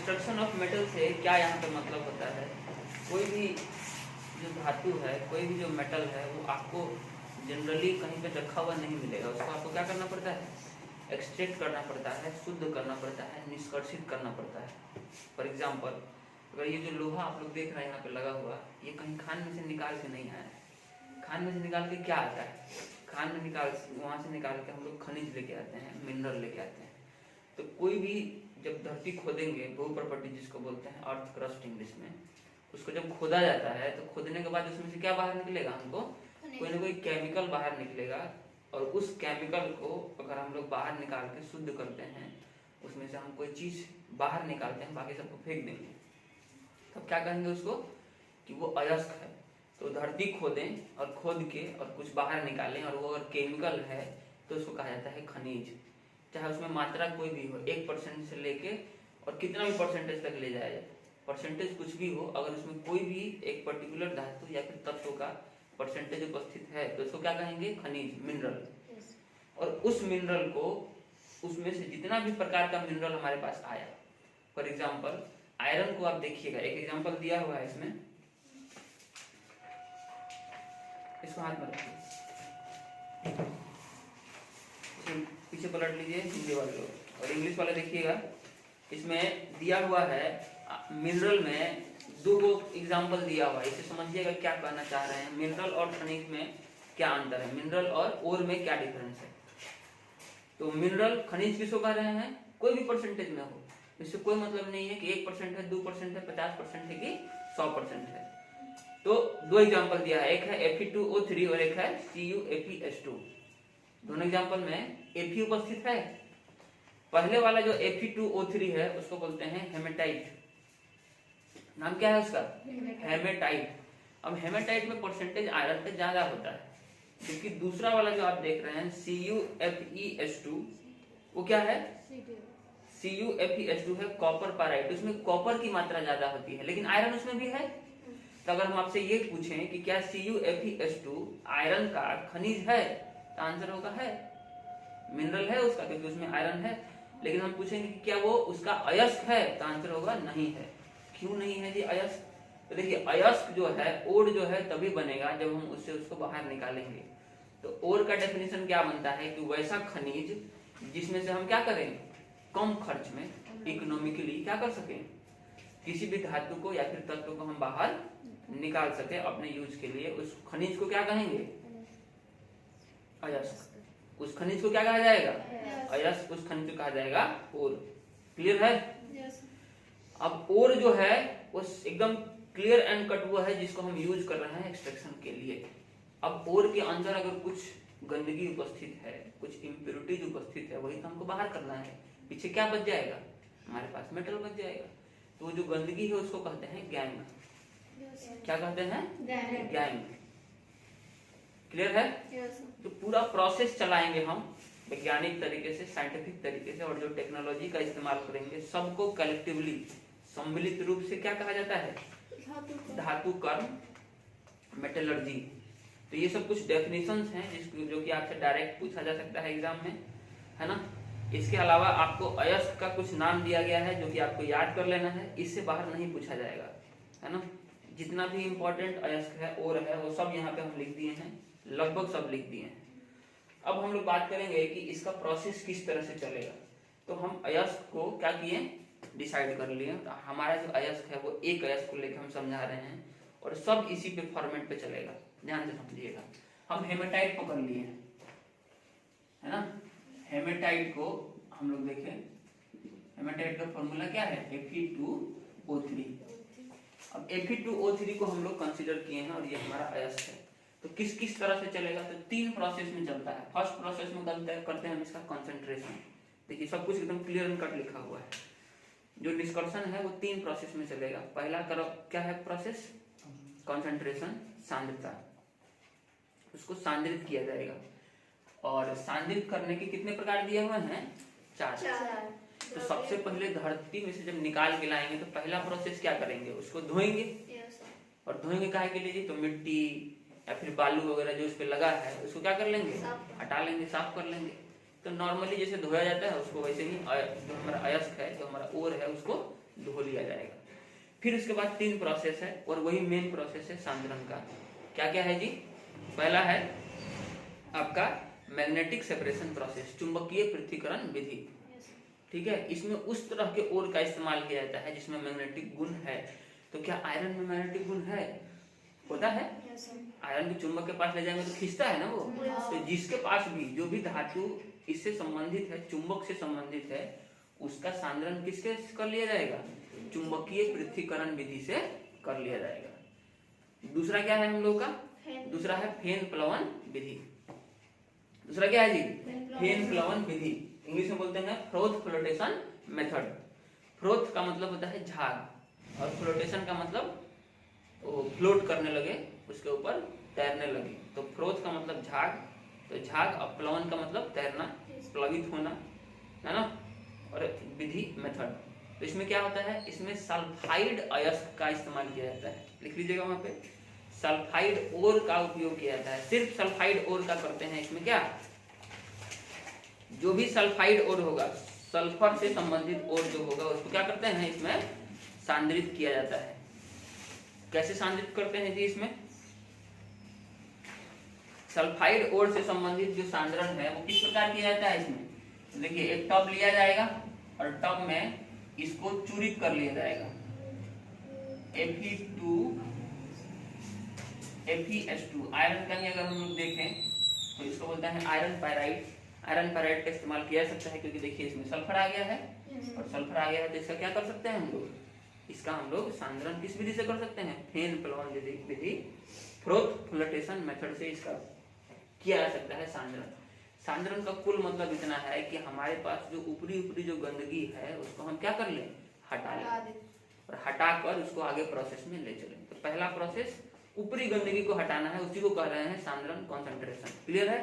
Destruction of metal से क्या यहाँ पे मतलब होता है, कोई भी जो धातु है, कोई भी जो मेटल है, वो आपको जनरली कहीं पे रखा हुआ नहीं मिलेगा। उसको आपको क्या करना पड़ता है, एक्सट्रैक्ट करना पड़ता है, शुद्ध करना पड़ता है, निष्कर्षित करना पड़ता है। फॉर एग्जाम्पल, अगर ये जो लोहा आप लोग देख रहे हैं यहाँ पे लगा हुआ, ये कहीं खान में से निकाल के नहीं आया है। खान में से निकाल के क्या आता है, खान में वहाँ से निकाल के हम लोग खनिज लेके आते हैं, मिनरल लेके आते हैं। तो कोई भी जब धरती खोदेंगे, भू प्रॉपर्टी जिसको बोलते हैं, अर्थ क्रस्ट इंग्लिश में, उसको जब खोदा जाता है तो खोदने के बाद उसमें से क्या बाहर निकलेगा, हमको कोई ना कोई केमिकल बाहर निकलेगा। और उस केमिकल को अगर हम लोग बाहर निकाल के शुद्ध करते हैं, उसमें से हम कोई चीज बाहर निकालते हैं, बाकी सबको फेंक देंगे, तब क्या कहेंगे उसको कि वो अयस्क है। तो धरती खोदें और खोद के और कुछ बाहर निकालें और वो अगर केमिकल है तो उसको कहा जाता है खनिज। चाहे उसमें मात्रा कोई भी हो, 1% से लेके और कितना भी परसेंटेज तक ले जाए, परसेंटेज कुछ भी हो, अगर उसमें कोई भी एक पर्टिकुलर धातु या फिर तत्व का परसेंटेज उपस्थित है तो उसको क्या कहेंगे, खनिज, मिनरल। और उस मिनरल को, उसमें से जितना भी प्रकार का मिनरल हमारे पास आया, फॉर एग्जाम्पल आयरन को आप देखिएगा, एक एग्जाम्पल दिया हुआ है इसमें, इसको हाथ में रखिए, पीछे पलट लीजिए हिंदी वाले लोग, और इंग्लिश वाले देखिएगा। इसमें दिया हुआ है मिनरल में दो एग्जाम्पल दिया हुआ है, इसे समझिएगा क्या कहना चाह रहे हैं। मिनरल और खनिज में क्या अंतर है, मिनरल और ओर में क्या डिफरेंस है। तो मिनरल, खनिज किसको कह रहे हैं, कोई भी परसेंटेज में हो, इससे कोई मतलब नहीं है कि 1% है, 2% है, 50% है कि 100% है। तो दो एग्जाम्पल दिया है, एक है Fe2O3 और एक है CuFeS2। दोनों एग्जाम्पल में Fe उपस्थित है। पहले वाला जो Fe2O3 है उसको बोलते हैं हेमेटाइट। नाम क्या है उसका, हेमेटाइट। अब हेमेटाइट में परसेंटेज आयरन पे ज्यादा होता है, क्योंकि दूसरा वाला जो आप देख रहे हैं CuFeS2, वो क्या है, CuFeS2 है कॉपर पाराइट, उसमें कॉपर की मात्रा ज्यादा होती है, लेकिन आयरन उसमें भी है। तो अगर हम आपसे ये पूछें कि क्या CuFeS2 आयरन का खनिज है, तो आंसर होगा है, मिनरल है उसका, क्योंकि उसमें आयरन है। लेकिन हम पूछेंगे कि क्या वो उसका अयस्क है, तो आंसर होगा नहीं है। क्यों नहीं है जी अयस्क, तो देखिए अयस्क जो है, ओर जो है तभी बनेगा जब हम उससे उसको बाहर निकालेंगे। तो ओर का डेफिनेशन क्या बनता है कि वैसा खनिज जिसमें से हम क्या करें, कम खर्च में इकोनॉमिकली क्या कर सकें, किसी भी धातु को या फिर तत्व को हम बाहर निकाल सके अपने यूज के लिए। उस खनिज को क्या कहेंगे, अयस्क। उस खनिज को क्या कहा जाएगा, अयस्क। उस खनिज को कहा जाएगा ओर। क्लियर है। अब ओर जो है वो एकदम क्लियर एंड कट हुआ है, जिसको हम यूज कर रहे हैं एक्सट्रैक्शन के लिए। अब ओर के अंदर अगर कुछ गंदगी उपस्थित है, कुछ इम्प्योरिटीज उपस्थित है, वही तो हमको बाहर करना है। पीछे क्या बच जाएगा, हमारे पास मेटल बच जाएगा। तो जो गंदगी है उसको कहते हैं गैंग। क्या कहते हैं, गैंग। क्लियर है। तो पूरा प्रोसेस चलाएंगे हम वैज्ञानिक तरीके से, साइंटिफिक तरीके से, और जो टेक्नोलॉजी का इस्तेमाल करेंगे, सबको कलेक्टिवली सम्मिलित रूप से क्या कहा जाता है, धातु कर्म मेटलर्जी। तो ये सब कुछ डेफिनेशंस हैं जिसको, जो कि आपसे डायरेक्ट पूछा जा सकता है एग्जाम में, है ना। इसके अलावा आपको अयस्क का कुछ नाम दिया गया है जो कि आपको याद कर लेना है, इससे बाहर नहीं पूछा जाएगा, है ना। जितना भी इंपॉर्टेंट अयस्क है, ओर है, वो सब यहाँ पे हम लिख दिए हैं, लगभग सब लिख दिए हैं। अब हम लोग बात करेंगे कि इसका प्रोसेस किस तरह से चलेगा। तो हम अयस्क को क्या किए, डिसाइड कर लिए। तो हमारा जो अयस्क है वो एक अयस्क को लेकर हम समझा रहे हैं, और सब इसी पे फॉर्मेट पे चलेगा, ध्यान से समझिएगा। हम हेमेटाइट को कर लिए, है ना। हेमेटाइट को हम लोग देखें, हेमेटाइट का फॉर्मूला क्या है, Fe2O3। अब Fe2O3 को हम लोग कंसीडर किए हैं, और ये हमारा अयस्क है। तो किस किस तरह से चलेगा, तो 3 प्रोसेस में चलता है। फर्स्ट प्रोसेस में करते हैं हम इसका कंसंट्रेशन। देखिए सब कुछ एकदम क्लियर एंड कट लिखा हुआ है। जो निष्कर्षण है वो 3 प्रोसेस में चलेगा। पहला क्या है प्रोसेस, कंसंट्रेशन, सांद्रता। उसको सांद्रित किया जाएगा, और सांद्रित करने के कितने प्रकार दिए हुए हैं, 4। तो सबसे पहले धरती में से जब निकाल के लाएंगे तो पहला प्रोसेस क्या करेंगे, उसको धोएंगे। और धोएंगे काहे के लिए, तो मिट्टी या फिर बालू वगैरह जो उस पे लगा है उसको क्या कर लेंगे, हटा लेंगे, साफ कर लेंगे। तो नॉर्मली जैसे धोया जाता है उसको वैसे ही जो हमारा अयस्क है, जो हमारा ओर है, उसको धो लिया जाएगा। फिर उसके बाद 3 प्रोसेस है और वही मेन प्रोसेस है सांद्रण का। क्या क्या है जी? पहला है आपका मैग्नेटिक सेपरेशन प्रोसेस, चुंबकीय पृथक्करण विधि। ठीक है, इसमें उस तरह के ओर का इस्तेमाल किया जाता है जिसमें मैग्नेटिक गुण है। तो क्या आयरन में मैग्नेटिक गुण है? होता है। आयरन के चुंबक के पास ले जाएंगे तो खींचता है ना वो। तो जिसके पास भी जो भी धातु इससे संबंधित है, चुंबक से संबंधित है, उसका सांद्रण किसके कर लिया जाएगा? चुंबकीय पृथक्करण विधि से कर लिया जाएगा। दूसरा क्या है हम लोग का? दूसरा है फेन प्लवन विधि। दूसरा क्या है जी? फेन प्लवन विधि। इंग्लिश में बोलते हैं फ्रोथ फ्लोटेशन मेथड। फ्रोथ का मतलब होता है झाग और फ्लोटेशन का मतलब वो फ्लोट करने लगे, उसके ऊपर तैरने लगे। तो फ्रोथ का मतलब झाग, तो झाग, और प्लवन का मतलब तैरना, प्लवित होना, है ना। और विधि मेथड, तो इसमें क्या होता है? इसमें सल्फाइड अयस्क का इस्तेमाल किया जाता है। लिख लीजिएगा वहां पे, सल्फाइड ओर का उपयोग किया जाता है। सिर्फ सल्फाइड ओर का करते हैं। इसमें क्या, जो भी सल्फाइड ओर होगा, सल्फर से संबंधित ओर जो होगा, उसको क्या करते हैं? इसमें सांद्रित किया जाता है। कैसे सांद्रित करते हैं जी? इसमें सल्फाइड ओर से संबंधित जो सांद्रण है वो किस प्रकार किया जाता है? इसमें देखिए, एक टब लिया जाएगा और टब में इसको चूरित कर लिया जाएगा, FeS2। आयरन का ही अगर हम लोग देखें तो इसको बोलते हैं आयरन पायराइड। आयरन पायराइड का इस्तेमाल किया जा सकता है क्योंकि देखिए इसमें सल्फर आ गया है और सल्फर आ गया है, तो इसका क्या कर सकते हैं हम लोग? इसका हम लोग सांद्रण किस विधि से कर सकते हैं? फेन प्लवन विधि, फ्रोथ फ्लोटेशन मेथड से इसका किया जा सकता है सांद्रण। सांद्रण का कुल मतलब इतना है कि हमारे पास जो ऊपरी जो गंदगी है उसको हम क्या कर लें? हटा लें, और हटाकर उसको आगे प्रोसेस में ले चलें। तो पहला प्रोसेस ऊपरी गंदगी को हटाना है, उसी को कह रहे हैं सांद्रण कॉन्सेंट्रेशन। क्लियर है?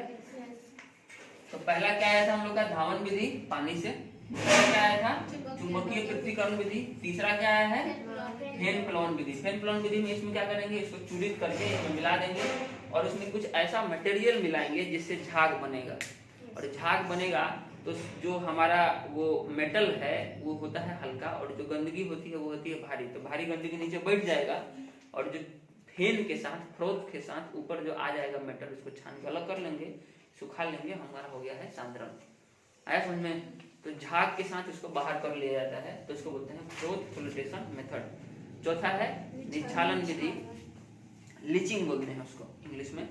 तो पहला क्या आया था हम लोग का? धावन विधि, पानी से। दूसरा क्या आया था? चुंबकीय पृथक्करण विधि। तीसरा क्या आया है? फेन प्लवन विधि। फेन प्लवन विधि में इसमें क्या करेंगे? इसको चूरित करके इसमें मिला देंगे और उसमें कुछ ऐसा मटेरियल मिलाएंगे जिससे झाग बनेगा, और झाग बनेगा तो जो हमारा वो मेटल है वो होता है हल्का, और जो गंदगी होती है वो होती है भारी। तो भारी गंदगी नीचे बैठ जाएगा और जो फेन के साथ, फ्रोथ के साथ ऊपर जो आ जाएगा मेटल, उसको छान के अलग कर लेंगे, सुखा लेंगे, हमारा हो गया है सांद्रण। आया समझ में? तो झाग के साथ उसको बाहर कर लिया जाता है, तो इसको बोलते हैं फ्रोथ फ्लोटेशन मेथड। चौथा है निच्छालन विधि, लीचिंग बोलते हैं उसको इंग्लिश में।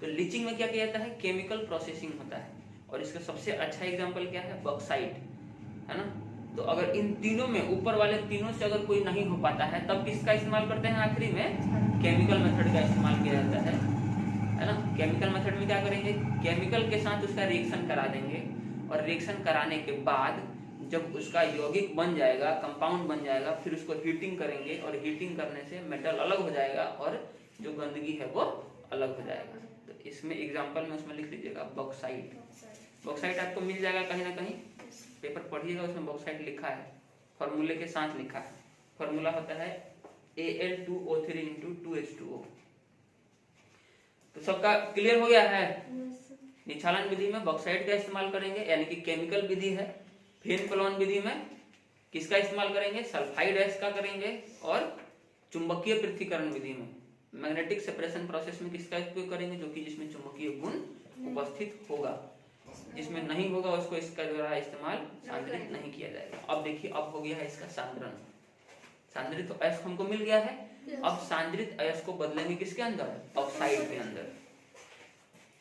तो लीचिंग में क्या किया जाता है? केमिकल प्रोसेसिंग होता है, और इसका सबसे अच्छा एग्जांपल क्या है? बॉक्साइट, है ना। तो अगर इन तीनों में, ऊपर वाले तीनों से अगर कोई नहीं हो पाता है, तब किसका इस्तेमाल करते हैं? आखिरी में केमिकल मेथड का इस्तेमाल किया जाता है ना। केमिकल मेथड में क्या करेंगे? केमिकल के साथ उसका रिएक्शन करा देंगे, और रिएक्शन कराने के बाद जब उसका यौगिक बन जाएगा, कंपाउंड बन जाएगा, फिर उसको हीटिंग करेंगे, और हीटिंग करने से मेटल अलग हो जाएगा और जो गंदगी है वो अलग हो जाएगा। तो इसमें एग्जांपल में उसमें लिख लीजिएगा बॉक्साइट। बॉक्साइट आपको मिल जाएगा कहीं ना कहीं, पेपर पढ़िएगा, उसमें बॉक्साइट लिखा है, फॉर्मूले के साथ लिखा है। फॉर्मूला होता है Al2O3 × 2H2O। तो सबका क्लियर हो गया है? निच्छालन विधि में बॉक्साइट का इस्तेमाल करेंगे, यानी कि केमिकल विधि है। फेन प्लवन विधि में किसका इस्तेमाल करेंगे? सल्फाइड अयस्क का करेंगे। और चुंबकीय पृथक्करण विधि में, मैग्नेटिक सेपरेशन प्रोसेस में किसका उपयोग करेंगे? जो कि जिसमें चुंबकीय गुण उपस्थित होगा, जिसमें नहीं होगा उसको इसका द्वारा इस्तेमाल सांद्रित नहीं किया जाएगा। अब देखिए, अब हो गया है इसका सांद्रण। सांद्रित अयस्क हमको मिल गया है। अब सांद्रित अयस्क को बदलेंगे किसके अंदर? ऑक्साइड के अंदर।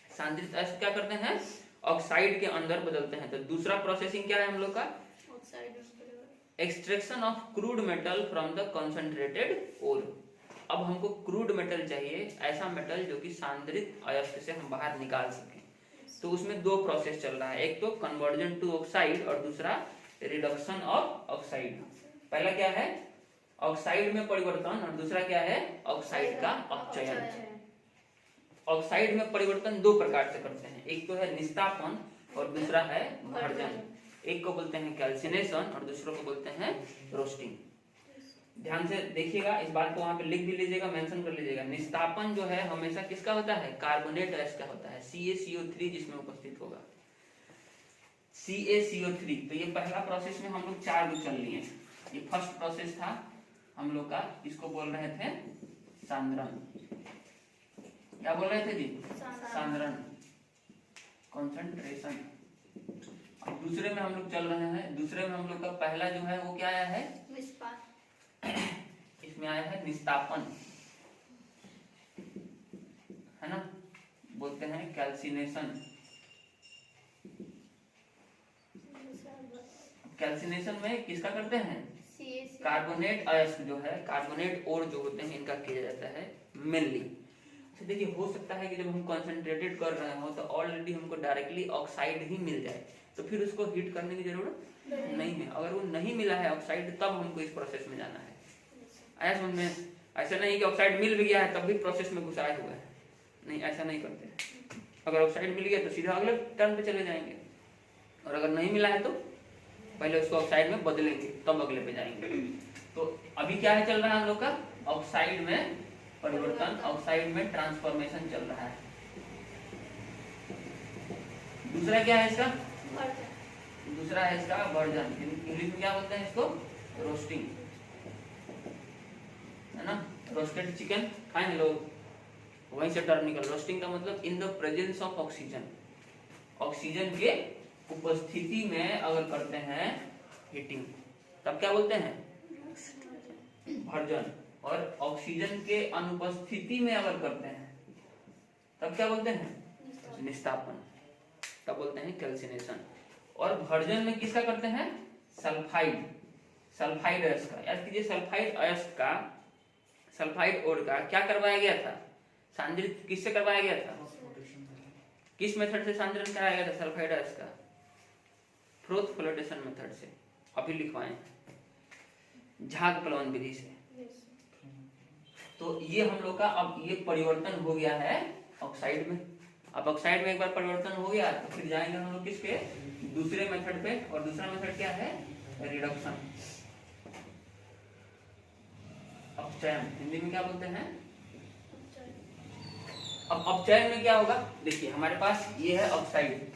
सांद्रित अयस्क क्या करते हैं? ऑक्साइड के अंदर बदलते हैं। तो दूसरा प्रोसेसिंग क्या है हम लोग का? Extraction of crude metal from the concentrated ore. अब हमको क्रूड मेटल चाहिए, ऐसा मेटल जो कि सांद्रित अयस्क से हम बाहर निकाल सकें। तो उसमें दो प्रोसेस चल रहा है, एक तो कन्वर्जन टू ऑक्साइड और दूसरा रिडक्शन ऑफ ऑक्साइड। पहला क्या है? ऑक्साइड में परिवर्तन, और दूसरा क्या है? ऑक्साइड का अपचयन। ऑक्साइड में परिवर्तन दो प्रकार से करते हैं, एक तो है निस्तापन और दूसरा है भर्जन। एक को बोलते हैं कैल्सिनेशन और दूसरों को बोलते हैं रोस्टिंग। ध्यान से देखिएगा, इस बात को वहां पे लिख भी लीजिएगा, मेंशन कर लीजिएगा। निस्तापन जो है हमेशा किसका होता है? कार्बोनेट अयस्क का होता है, CaCO3 जिसमें उपस्थित होगा, CaCO3। तो ये पहला प्रोसेस में हम लोग 4 चल लिए, ये फर्स्ट प्रोसेस था हम लोग का, इसको बोल रहे थे सांद्रण। क्या बोल रहे थे जी? सांद्रण, कॉन्सेंट्रेशन। अब दूसरे में हम लोग चल रहे हैं। दूसरे में हम लोग का पहला जो है वो क्या आया है? इसमें आया है निस्तापन, है ना, बोलते हैं कैल्सिनेशन। कैल्सिनेशन में किसका करते हैं? कार्बोनेट अयस्क जो है, कार्बोनेट और जो होते हैं इनका किया जाता है मेनली। तो देखिए हो सकता है कि जब हम कंसंट्रेटेड कर रहे हो तो ऑलरेडी हमको डायरेक्टली ऑक्साइड ही मिल जाए, तो फिर उसको हीट करने की जरूरत नहीं है। अगर वो नहीं मिला है ऑक्साइड तब हमको इस प्रोसेस में जाना है। आया समझ में? ऐसा नहीं कि ऑक्साइड मिल भी गया है तब भी प्रोसेस में घुसाए हुए हैं, नहीं, ऐसा नहीं करते। अगर ऑक्साइड मिल गया तो सीधा अगले टर्न पे चले जाएंगे, और अगर नहीं मिला है तो पहले उसको ऑक्साइड में बदलेंगे तब अगले पे जाएंगे। तो अभी क्या है चल रहा है हम लोग का? ऑक्साइड में परिवर्तन, ऑक्साइड में ट्रांसफॉर्मेशन चल रहा है। दूसरा क्या है इसका? दूसरा है इसका वर्जन। इंग्लिश में क्या बोलते हैं इसको? रोस्टिंग, है ना। रोस्टेड चिकन खाएंगे लोग, वहीं से टर्म निकल। रोस्टिंग का मतलब in the presence of oxygen, oxygen के उपस्थिति में अगर करते हैं हीटिंग तब क्या बोलते हैं? भर्जन। और ऑक्सीजन के अनुपस्थिति में अगर करते हैं तब क्या बोलते हैं? निस्तापन, तब बोलते हैं कैल्सिनेशन। और भर्जन में किसका करते हैं? सल्फाइड, सल्फाइड अयस्क का। याद कीजिए सल्फाइड अयस्क का, सल्फाइड ओर का क्या करवाया गया था? सांद्रित किससे करवाया गया था? किस मेथड से सांद्रण कराया गया था सल्फाइड अयस्क का? फ्रोथ फ्लोटेशन मेथड से। अभी लिखवाएं, झाग प्लवन विधि से। तो ये हम लोग का अब ये परिवर्तन हो गया है ऑक्साइड में। अब ऑक्साइड में एक बार परिवर्तन हो गया तो फिर जाएंगे हम लोग किसके? दूसरे मेथड पे। और दूसरा मेथड क्या है? रिडक्शन, अपचयन। हिंदी में क्या बोलते हैं? अब अपचयन में क्या होगा? देखिए हमारे पास ये है ऑक्साइड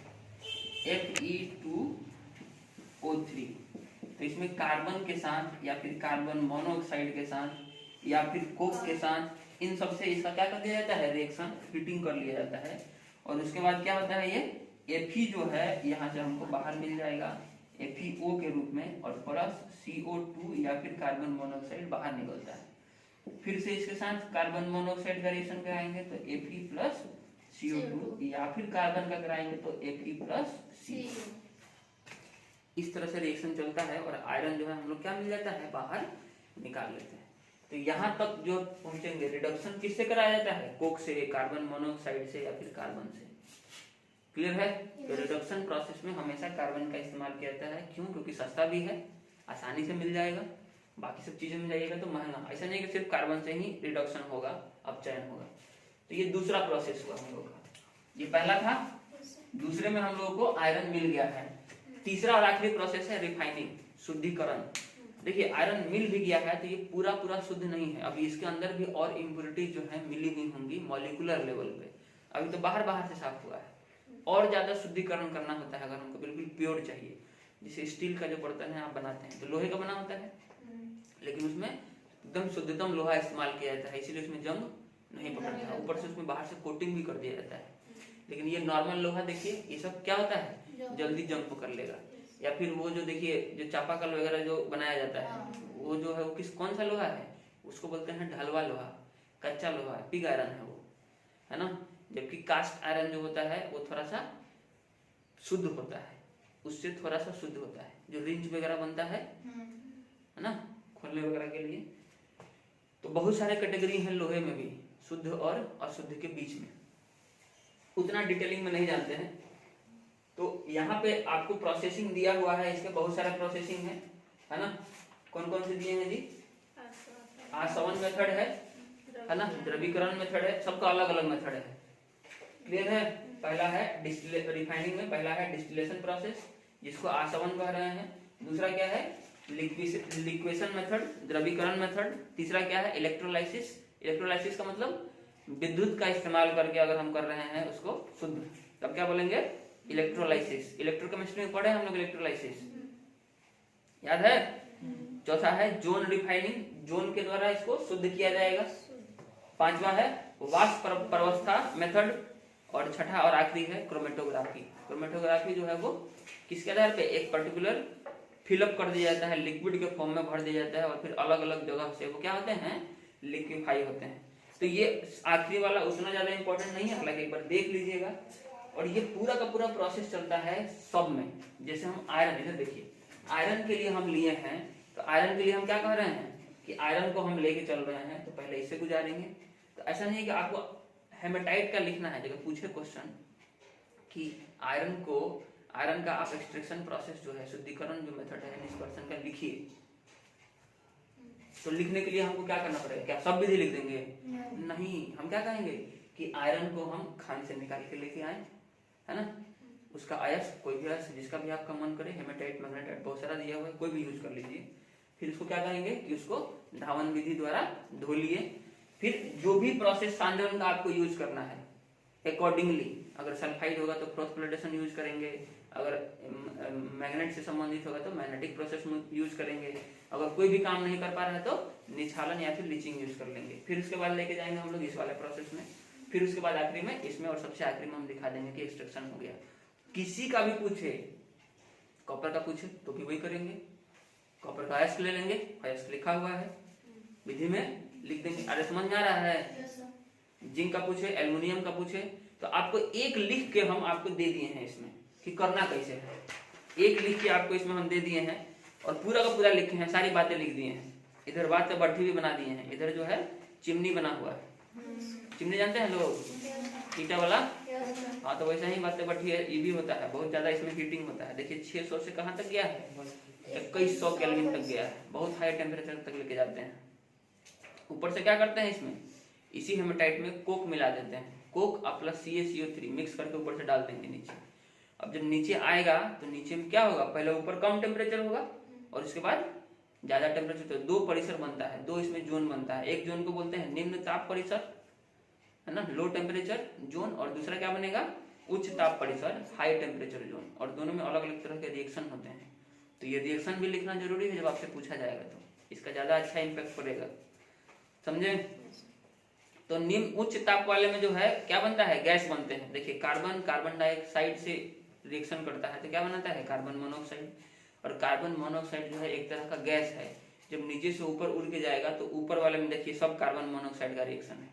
Fe2O3, तो इसमें कार्बन के साथ या फिर कार्बन मोनोऑक्साइड के साथ या फिर कोक के साथ, इन सबसे इसका क्या कर दिया जाता है? रिएक्शन, हीटिंग कर लिया जाता है। और उसके बाद क्या होता है? ये Fe जो है यहाँ से हमको बाहर मिल जाएगा FeO के रूप में, और प्लस CO2 या फिर कार्बन मोनोऑक्साइड बाहर निकलता है। फिर से इसके साथ कार्बन मोनोऑक्साइड का रिएक्शन कराएंगे तो Fe प्लस CO2, या फिर कार्बन का कराएंगे तो Fe प्लस CO। इस तरह से रिएक्शन चलता है और आयरन जो है हम लोग क्या मिल जाता है? बाहर निकाल लेते हैं। तो यहाँ तक जो पहुंचेंगे, रिडक्शन किससे कराया जाता है? कोक से, कार्बन मोनोऑक्साइड से या फिर कार्बन से। क्लियर है? तो रिडक्शन प्रोसेस में हमेशा कार्बन का इस्तेमाल किया जाता है। क्यों? क्योंकि सस्ता भी है, आसानी से मिल जाएगा। बाकी सब चीजों में जाइएगा तो महंगा। ऐसा नहीं कि सिर्फ कार्बन से ही रिडक्शन होगा, अपचयन होगा। तो ये दूसरा प्रोसेस हुआ हम लोग का। ये पहला था। दूसरे में हम लोगों को आयरन मिल गया है। तीसरा और आखिरी प्रोसेस है रिफाइनिंग, शुद्धिकरण। देखिए आयरन मिल भी गया है तो ये पूरा पूरा शुद्ध नहीं है। अभी इसके अंदर भी और इम्प्योरिटी जो है मिली हुई होंगी मॉलिक्यूलर लेवल पे। अभी तो बाहर बाहर से साफ हुआ है। और ज्यादा शुद्धिकरण करना होता है अगर हमको बिल्कुल प्योर चाहिए। जैसे स्टील का जो बर्तन है आप बनाते हैं तो लोहे का बना होता है, लेकिन उसमें एकदम शुद्धतम लोहा इस्तेमाल किया जाता है, इसीलिए उसमें जंग नहीं पकड़ता है। ऊपर से उसमें बाहर से कोटिंग भी कर दिया जाता है। लेकिन ये नॉर्मल लोहा देखिए, ये सब क्या होता है? जल्दी जंग पकड़ लेगा। या फिर वो जो देखिए जो चापाकल वगैरह जो बनाया जाता है वो जो है वो कौन सा लोहा है? उसको बोलते हैं ढलवा लोहा, कच्चा लोहा, पिग आयरन है वो, है ना। जबकि कास्ट आयरन जो होता है वो थोड़ा सा शुद्ध होता है, उससे थोड़ा सा शुद्ध होता है। जो रिंच वगैरह बनता है ना, खोलने वगैरह के लिए। तो बहुत सारे कैटेगरी हैं लोहे में भी, शुद्ध और अशुद्ध के बीच में। उतना डिटेलिंग में नहीं जानते हैं। तो यहाँ पे आपको प्रोसेसिंग दिया हुआ है, इसके बहुत सारे प्रोसेसिंग है ना। कौन कौन से दिए हैं जी? आसवन मेथड है ना, द्रवीकरण मेथड है, सबका अलग अलग मेथड है। क्लियर है? पहला है रिफाइनिंग में पहला है डिस्टिलेशन प्रोसेस जिसको आसवन कह रहे हैं। दूसरा क्या है? लिक्वेशन मेथड, द्रवीकरण मेथड। तीसरा क्या है? इलेक्ट्रोलाइसिस। इलेक्ट्रोलाइसिस का मतलब विद्युत का इस्तेमाल करके अगर हम कर रहे हैं उसको शुद्ध, तब क्या बोलेंगे? इलेक्ट्रोलाइसिस। इलेक्ट्रोकेमिस्ट्री में पढ़े हम लोग इलेक्ट्रोलाइसिस, याद है? चौथा है जोन रिफाइनिंग, जोन के द्वारा इसको शुद्ध किया जाएगा। पांचवा है वाष्प प्रवस्था मेथड, और छठा और आखिरी है क्रोमेटोग्राफी। क्रोमेटोग्राफी जो है वो किसके आधार पे, एक पर्टिकुलर फिलअप कर दिया जाता है, लिक्विड के फॉर्म में भर दिया जाता है और फिर अलग अलग जगह से वो क्या होते हैं, लिक्विफाई होते हैं। तो ये आखिरी वाला उतना ज्यादा इंपॉर्टेंट नहीं है, हालांकि एक बार देख लीजिएगा। और ये पूरा का पूरा प्रोसेस चलता है सब में। जैसे हम आयरन, इधर देखिए, आयरन के लिए हम लिए हैं, तो आयरन के लिए हम क्या कह रहे हैं कि आयरन को हम लेके चल रहे हैं, तो पहले इससे गुजारेंगे। तो ऐसा नहीं है कि आपको हेमेटाइट का लिखना है, जगह पूछे क्वेश्चन कि आयरन का आप एक्सट्रैक्शन प्रोसेस जो है, शुद्धिकरण जो मेथड है, निष्कर्षण का लिखिए। तो लिखने के लिए हमको क्या करना पड़ेगा, क्या सब विधि लिख देंगे? नहीं, हम क्या कहेंगे कि आयरन को हम खान से निकाल के लेके आए, है ना, उसका अयस्क, कोई भी अयस्क जिसका भी आपका मन करे, हेमेटाइट, मैग्नेटाइट, बहुत सारा दिया हुआ है, कोई भी यूज कर लीजिए। फिर उसको क्या कहेंगे कि उसको धावन विधि द्वारा धो लिए। फिर जो भी प्रोसेस सांद्रण का आपको यूज करना है अकॉर्डिंगली, अगर सल्फाइड होगा तो फोस्फोराइलेशन यूज करेंगे, अगर मैग्नेट से संबंधित होगा तो मैग्नेटिक प्रोसेस यूज करेंगे, अगर कोई भी काम नहीं कर पा रहा है तो निछालन या फिर लीचिंग यूज कर लेंगे। फिर उसके बाद लेके जाएंगे हम लोग इस वाले प्रोसेस में, फिर उसके बाद आखिरी में इसमें, और सबसे आखिरी में हम दिखा देंगे कि एक्सट्रैक्शन हो गया। किसी का भी पूछे, कॉपर का पूछे तो भी वही करेंगे, कॉपर का अयस्क ले लेंगे, अयस्क लिखा हुआ है, विधि में लिख देंगे। अरे समझ में आ रहा है? जिंक का पूछे, एल्युमिनियम का पूछे, तो आपको एक लिख के हम आपको दे दिए हैं इसमें कि करना कैसे है। एक लिख के आपको इसमें हम दे दिए हैं और पूरा का पूरा लिखे हैं, सारी बातें लिख दिए हैं। इधर बात से भट्ठी भी बना दिए हैं, इधर जो है चिमनी बना हुआ है। चिमनी जानते हैं लोग, ईटा वाला? हाँ, तो वैसे ही बातें भट्ठी है, ये भी होता है, बहुत ज्यादा इसमें हीटिंग होता है। देखिए 600 से कहाँ तक गया है, 2100 केल्विन तक गया है, बहुत हाई टेम्परेचर तक लेके जाते हैं। ऊपर से क्या करते हैं, इसमें इसी हेमेटाइट में कोक मिला देते हैं, कोक और प्लस CaCO3 मिक्स करके ऊपर से डाल देंगे नीचे। अब जब नीचे आएगा तो नीचे में क्या होगा, पहले ऊपर कम टेम्परेचर होगा और उसके बाद ज्यादा टेम्परेचर। तो दो परिसर बनता है, दो इसमें जोन बनता है। एक जोन को बोलते हैं निम्न ताप परिसर, है ना, लो टेम्परेचर जोन, और दूसरा क्या बनेगा, उच्च ताप परिसर, हाई टेम्परेचर जोन। और दोनों में अलग अलग तरह के रिएक्शन होते हैं। तो ये रिएक्शन भी लिखना जरूरी है, जब आपसे पूछा जाएगा तो इसका ज्यादा अच्छा इम्पैक्ट पड़ेगा, समझे। तो निम्न उच्च ताप वाले में जो है क्या बनता है, गैस बनते हैं। देखिए कार्बन डाइऑक्साइड से रिएक्शन करता है तो क्या बनाता है, कार्बन मोनोऑक्साइड। और कार्बन मोनोऑक्साइड जो है एक तरह का गैस है, जब नीचे से ऊपर उड़ के जाएगा तो ऊपर वाले में देखिए सब कार्बन मोनोऑक्साइड का रिएक्शन है।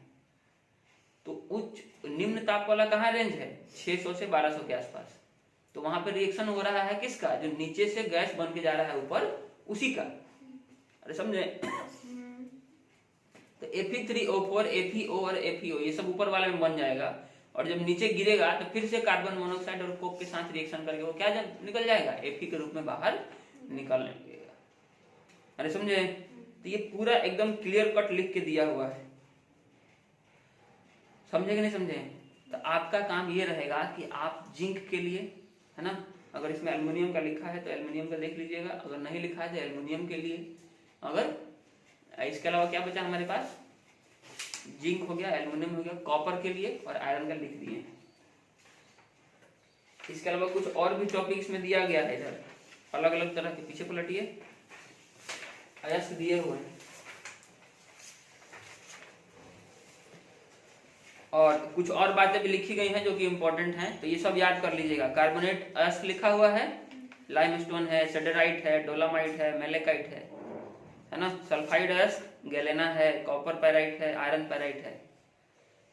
तो उच्च निम्न ताप वाला कहाँ रेंज है, 600 से 1200 के आसपास। तो वहां पर रिएक्शन हो रहा है किसका, जो नीचे से गैस बन के जा रहा है ऊपर, उसी का। अरे समझे। तो Fe3O4, FeO और FeO ये सब ऊपर वाले में बन जाएगा, और जब नीचे गिरेगा तो फिर से कार्बन मोनोऑक्साइड और कोक के साथ रिएक्शन करके वो क्या जब निकल जाएगा, Fe के रूप में बाहर निकल लगेगा। अरे समझे। तो ये पूरा एकदम क्लियर कट लिख के दिया हुआ है, समझे कि नहीं समझे। तो आपका काम ये रहेगा कि आप जिंक के लिए, है ना, अगर इसमें एल्युमिनियम का लिखा है तो एल्युमिनियम का देख लीजिएगा, अगर नहीं लिखा है तो एल्युमिनियम के लिए। अगर इसके अलावा क्या बचा हमारे पास, जिंक हो गया, एल्युमिनियम हो गया, कॉपर के लिए और आयरन का लिख दिए। इसके अलावा कुछ और भी टॉपिक्स में दिया गया है, इधर अलग अलग तरह के, पीछे पलटिए, अयस्क दिए हुए हैं। और कुछ और बातें भी लिखी गई हैं जो कि इंपॉर्टेंट हैं, तो ये सब याद कर लीजिएगा। कार्बोनेट अयस्क लिखा हुआ है, लाइमस्टोन है, सेडेराइट है, डोलामाइट है, मेलेकाइट है ना, सल्फाइड अयस्क गैलेना है, कॉपर पैराइट है, आयरन पैराइट है।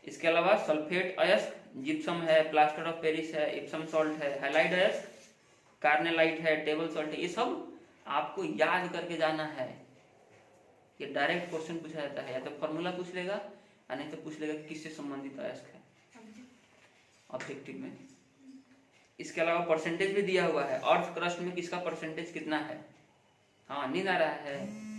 इसके अलावा सल्फेट अयस्क जिप्सम है, प्लास्टर ऑफ पेरिस है, इप्सम सॉल्ट है, हैलाइड अयस्क कार्नेलाइट है, टेबल सॉल्ट है। ये सब आपको याद करके जाना है। ये डायरेक्ट क्वेश्चन पूछा जाता है, या तो फॉर्मूला पूछ लेगा या नहीं तो पूछ लेगा किससे संबंधित अयस्क है ऑब्जेक्टिव में। इसके अलावा परसेंटेज भी दिया हुआ है, अर्थ क्रस्ट में किसका परसेंटेज कितना है। हाँ, नींद आ रहा है।